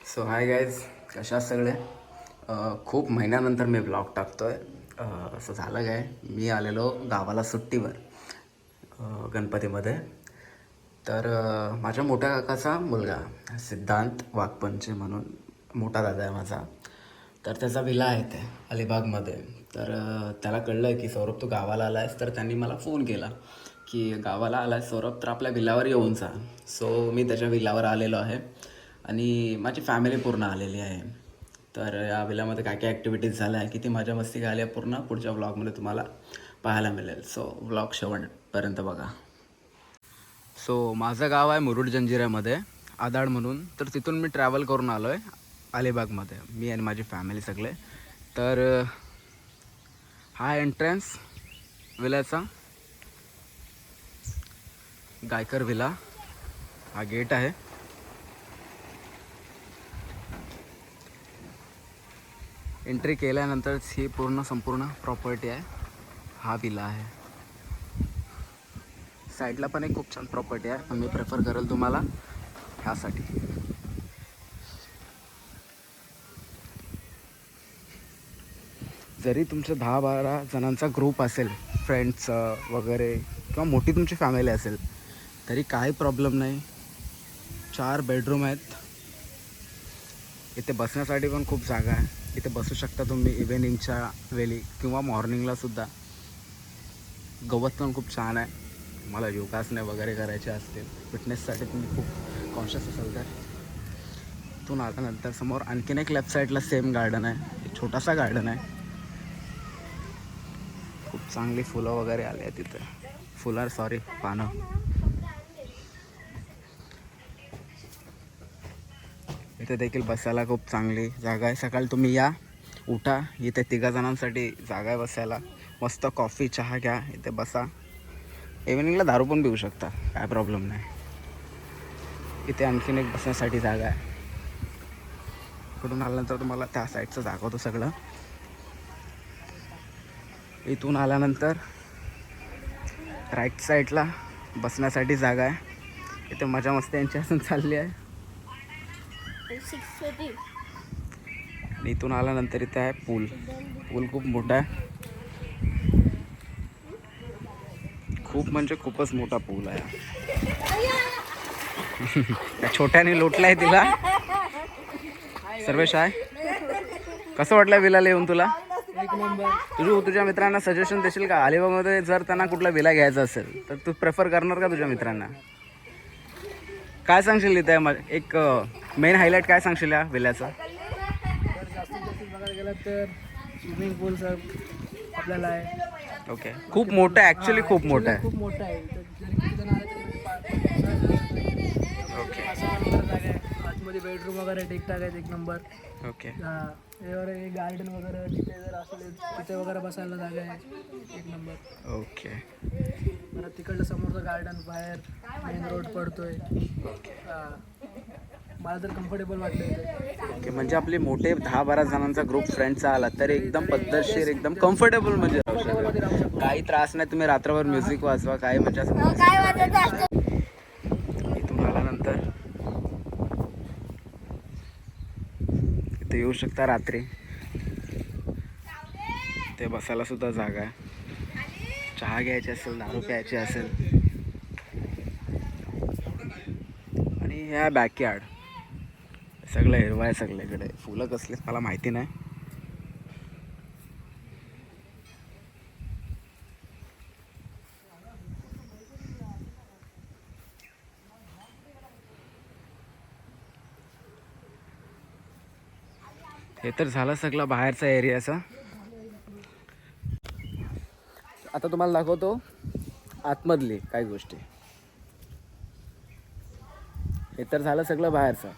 So hi guys, कशा सगळे. खूप महिन्यानंतर मी ब्लॉग टाकतो आहे. असं झालं काय, मी आलेलो गावाला सुट्टीवर गणपतीमध्ये. तर माझ्या मोठ्या काकाचा मुलगा सिद्धांत वाघपंचे म्हणून मोठा दादा आहे माझा. तर त्याचा विला आहे ते अलिबागमध्ये. तर त्याला कळलं आहे की सौरभ तू गावाला आला आहेस. तर त्यांनी मला फोन केला की गावाला आला आहे सौरभ, तर आपल्या विलावर येऊन जा. सो मी त्याच्या विलावर आलेलो आहे आणि माझी फॅमिली पूर्ण आलेली आहे. तर या विल्यामध्ये काय काय ॲक्टिव्हिटीज झाल्या आहे, किती मजा मस्ती झाली आहे, पूर्ण पुढच्या व्लॉगमध्ये तुम्हाला पाहायला मिळेल. सो व्लॉग शेवटपर्यंत बघा. सो माझं गाव आहे मुरुड जंजिऱ्यामध्ये, आदाड म्हणून. तर तिथून मी ट्रॅव्हल करून आलो आहे अलिबागमध्ये, मी आणि माझी फॅमिली सगळे. तर हा एंट्रन्स विल्याचा, गायकर विला, हा गेट आहे. एंट्री केल्यानंतरच ही संपूर्ण प्रॉपर्टी आहे. हा विला आहे. साईडला पण एक खूप छान प्रॉपर्टी आहे, पण मी प्रेफर करेल तुम्हाला ह्यासाठी. जरी तुमचं 10-12 जणांचा ग्रुप असेल, फ्रेंड्स वगैरे, किंवा मोठी तुमची फॅमिली असेल, तरी काही प्रॉब्लेम नाही. 4 बेडरूम आहेत. इथे बसण्यासाठी पण खूप जागा आहे. इथे बसू शकता तुम्ही इव्हिनिंगच्या वेळी किंवा मॉर्निंगलासुद्धा. गवत पण खूप छान आहे. मला योगासने वगैरे करायचे असतील, फिटनेससाठी तुम्ही खूप कॉन्शियस असाल तर. इथून आल्यानंतर समोर आणखीन एक लेफ्ट साईडला सेम गार्डन आहे. एक छोटासा गार्डन आहे. खूप चांगली फुलं वगैरे आली आहेत तिथे. पानं. इथे देखील बसायला खूप चांगली जागा आहे. सकाळी तुम्ही या, उठा, इथे 3 जणांसाठी जागा आहे बसायला. मस्त कॉफी चहा घ्या, इथे बसा. इव्हिनिंगला दारू पण पिऊ शकता, काय प्रॉब्लेम नाही. इथे आणखीन एक बसण्यासाठी जागा आहे. इकडून आल्यानंतर तुम्हाला त्या साईडचं दाखवतो सगळं. इथून आल्यानंतर राईट साईडला बसण्यासाठी जागा आहे. इथे मजा मस्ती यांची असून चालली आहे. आणि इथून आल्यानंतर इथे आहे पूल खूप मोठा आहे. खूप म्हणजे खूपच मोठा पूल आहे. त्या छोट्याने लोटलाय तिला. सर्वेश आहे, कसं वाटलं विलाला येऊन तुला? एक नंबर. तुझ्या मित्रांना सजेशन देशील का अलिबागमध्ये जर त्यांना कुठला विला घ्यायचा असेल तर तू प्रेफर करणार का तुझ्या मित्रांना? काय सांगशील इथे एक मेन हायलाईट काय सांगशील या विल्याचा? तर जास्तीत जास्त बघायला गेलं तर स्विमिंग पूल सर आपल्याला आहे. ओके, खूप मोठं आहे ॲक्च्युली, खूप मोठं आहे. खूप मोठं आहे. तर जरी किती जण आले तरी ओके जागा आहे. आतमध्ये बेडरूम वगैरे ठीकठाक आहेत, एक नंबर. ओके यावर एक गार्डन वगैरे तिथे जर असेल तिथे वगैरे बसायला जागा आहे, एक नंबर. ओके मला तिकडलं समोरचं गार्डन, बाहेर मेन रोड पडतोय. मला तर कम्फर्टेबल वाटलं इथे. ओके, म्हणजे आपले मोठे 10-12 जणांचा ग्रुप फ्रेंड्सचा आला तर एकदम पद्धतशीर, एकदम कम्फर्टेबल म्हणजे राहू शकतो. काही त्रास नाही. तुम्ही रात्रभर म्युझिक वाजवा, काही म्हणजे असं. इथून आल्यानंतर इथे येऊ शकता रात्री. ते बसायला सुद्धा जागा आहे. चहा घ्यायची असेल, दारू प्यायची असेल. आणि ह्या बॅकयार्ड सगळं हिरवं आहे सगळीकडे. फुलं कसली मला माहिती नाही. हे तर झालं सगळं बाहेरचा एरियाचा. आता तुम्हाला दाखवतो आतमधली काही गोष्टी. हे तर झालं सगळं बाहेरचं.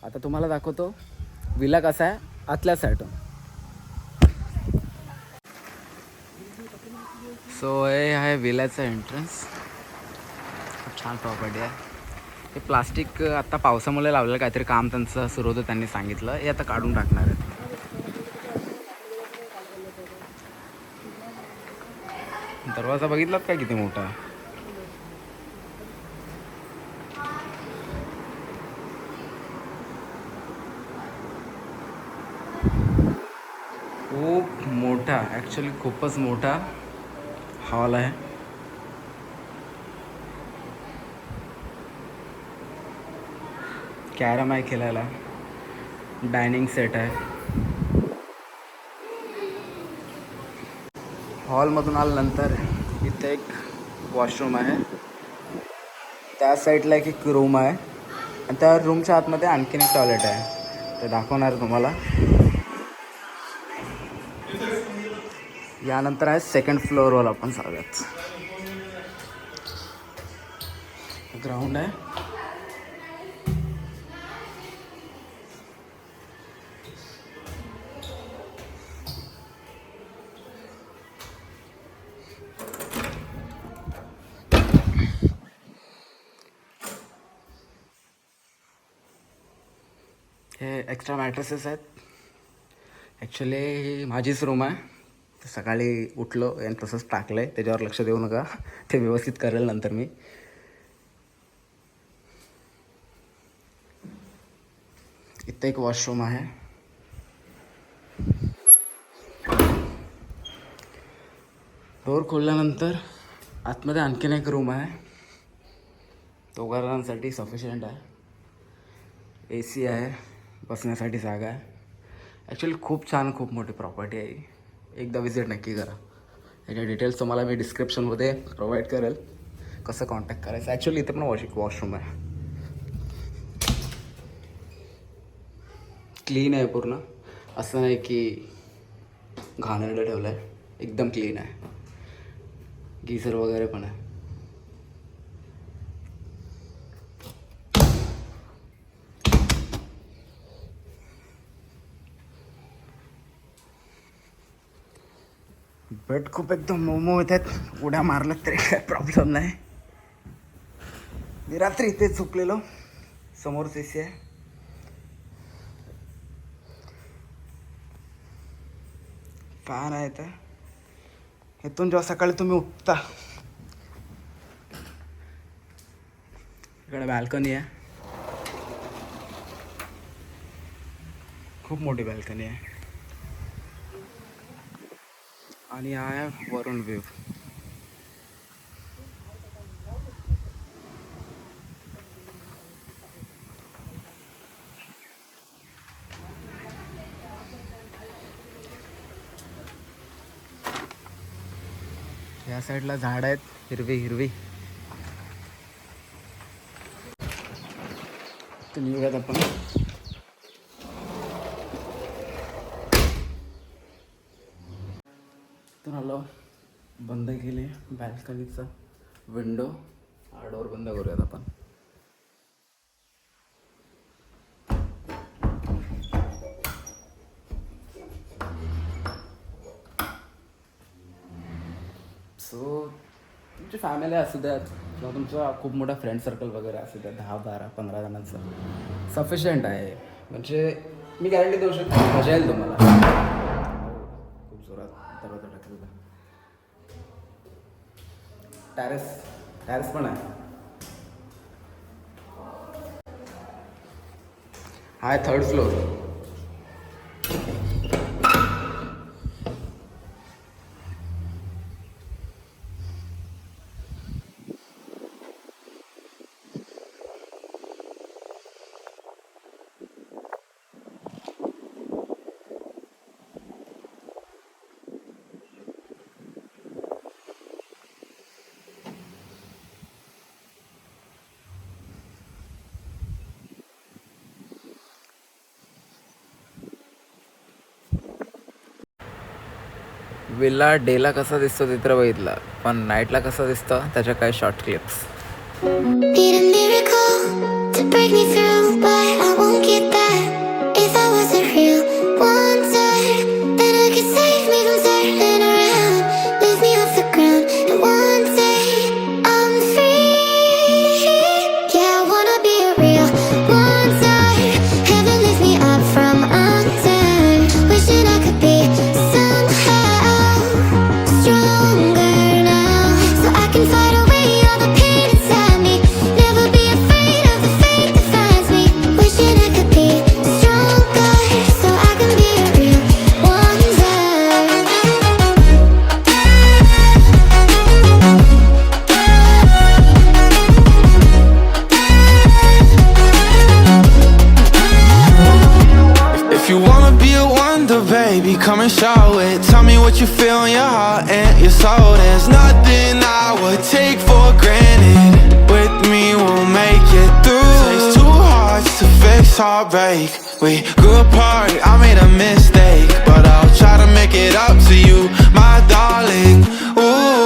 आता तुम्हाला दाखवतो विला कसा आहे आतल्या साईडून. सो हे आहे विल्याचं एंट्रन्स. खूप छान प्रॉपर्टी आहे. हे प्लास्टिक आता पावसामुळे लावलेलं काहीतरी काम त्यांचं सुरू होतं, त्यांनी सांगितलं. हे आता काढून टाकणार आहेत. दरवाजा बघितलात काय किती मोठा आहे? मोठा, ॲक्च्युली खूपच मोठा हॉल आहे. कॅरम आहे खेळायला, डायनिंग सेट आहे. हॉलमधून आल्यानंतर इथे एक वॉशरूम आहे, त्या साईडला एक रूम आहे आणि त्या रूमच्या आतमध्ये आणखीन एक टॉयलेट आहे, ते दाखवणार तुम्हाला. यानंतर आहे सेकंड फ्लोअरवर आपण जाऊयात. ग्राउंड आहे. हे एक्स्ट्रा मॅट्रेसेस आहेत. ॲक्च्युली ही माझीच रूम आहे. सकाळी उठलो आणि तसंच टाकलं आहे, त्याच्यावर लक्ष देऊ नका, ते व्यवस्थित करेल नंतर मी. इथं एक वॉशरूम आहे. डोअर खोलल्यानंतर आतमध्ये आणखीन एक रूम आहे, दोघांसाठी सफिशियंट आहे. AC आहे, बसण्यासाठी जागा आहे. ॲक्च्युली खूप छान, खूप मोठी प्रॉपर्टी आहे. एकदा विजिट नक्की करा. याच्या डिटेल्स तुम्हाला मी डिस्क्रिप्शनमध्ये प्रोव्हाइड करेल, कसं कॉन्टॅक्ट करायचं. ॲक्च्युली इथे पण वॉशरूम आहे. क्लीन आहे पूर्ण, असं नाही की घाणेरडं ठेवलं आहे, एकदम क्लीन आहे. गीझर वगैरे पण आहे. बेड खूप एकदम मऊ येतात, उड्या मारल्यात तरी काय प्रॉब्लेम नाही. मी रात्री इथे झोपलेलो, समोरच AC आहे. फॅन आहे इथे. इथून जेव्हा सकाळी तुम्ही उठता, इकडे बॅल्कनी आहे, खूप मोठी बॅल्कनी आहे. आणि हा आहे वरून व्ह्यू. या साईडला झाड आहेत, हिरवी हिरवी. तर निघूयात आपण. तर आलो, बंद केले बॅल्कनीचा विंडो. हा डोअर बंद करूयात आपण. सो तुमची फॅमिली असू द्यात किंवा तुमचा खूप मोठा फ्रेंड सर्कल वगैरे असू द्या, 10, 12, 15 जणांचं सफिशियंट आहे. म्हणजे मी गॅरंटी देऊ शकतो, मजा येईल तुम्हाला. खूप जोरात दरवाजा टाकलेला. टॅरेस पण आहे. हा आहे 3rd फ्लोअर. विला डेला कसा दिसतो ते तर बघितला, पण नाईटला कसा दिसतो त्याच्या काही short clips. Need a miracle to break me through, but I won't get that if I wasn't real. One time, then I could save me from turning around, lift me off the ground, and one day I'm free. Yeah, I wanna be real. One time, heaven lift me up from under, wishing I could be somehow stronger now, so I can fight away all the pain inside me. Never be afraid. come and show it. Tell me what you feel in your heart and your soul. There's nothing I would take for granted. With me we'll make it through. Takes two hearts to fix heartbreak. We grew apart, I made a mistake, but I'll try to make it up to you, my darling. Ooh.